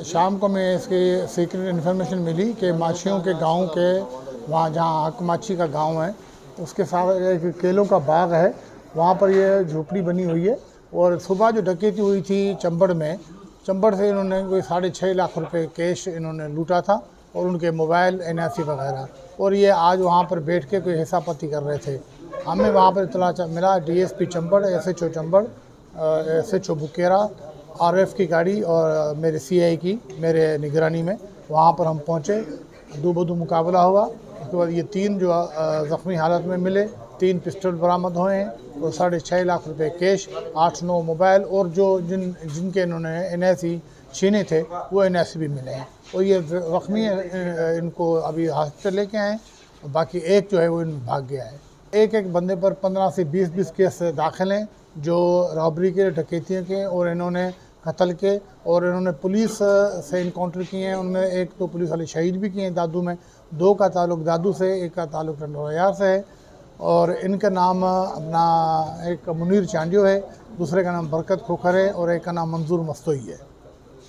शाम को मैं इसकी सीक्रेट इन्फॉर्मेशन मिली कि माछियों के गांव के वहाँ जहाँ हक माछी का गांव है उसके साथ एक केलों का बाग है, वहाँ पर ये झोपड़ी बनी हुई है। और सुबह जो डकैती हुई थी चंबड़ से इन्होंने कोई 6.5 लाख रुपए कैश इन्होंने लूटा था और उनके मोबाइल NIC वगैरह, और ये आज वहाँ पर बैठ के कोई हिसाबपत्ती कर रहे थे। हमें वहाँ पर इतला मिला, DSP चंबड़, SHO चंबड़, SHO बुकेरा, RF की गाड़ी और मेरे CI की मेरे निगरानी में वहाँ पर हम पहुँचे। दो बदू मुकाबला हुआ। उसके बाद ये 3 जो ज़ख्मी हालत में मिले, 3 पिस्टल बरामद हुए हैं और 6.5 लाख रुपए कैश, 8-9 मोबाइल और जो जिनके इन्होंने NIC छीने थे वो NIC भी मिले हैं। और ये ज़ख्मी इनको अभी हॉस्पिटल लेके आए, बाकी एक जो है वो इनमें भाग गया है। एक बंदे पर 15 से 20 केस दाखिल हैं जो रॉबरी के, डकैतियों के और इन्होंने कत्ल के, और इन्होंने पुलिस से इनकाउंटर किए हैं। उनमें एक तो पुलिस वाले शहीद भी किए हैं दादू में, 2 का ताल्लुक दादू से, 1 का ताल्लुक टंडोरायार से है। और इनका नाम अपना एक मुनीर चांडियो है, दूसरे का नाम बरकत खोखर है और एक का नाम मंजूर मस्तोई है।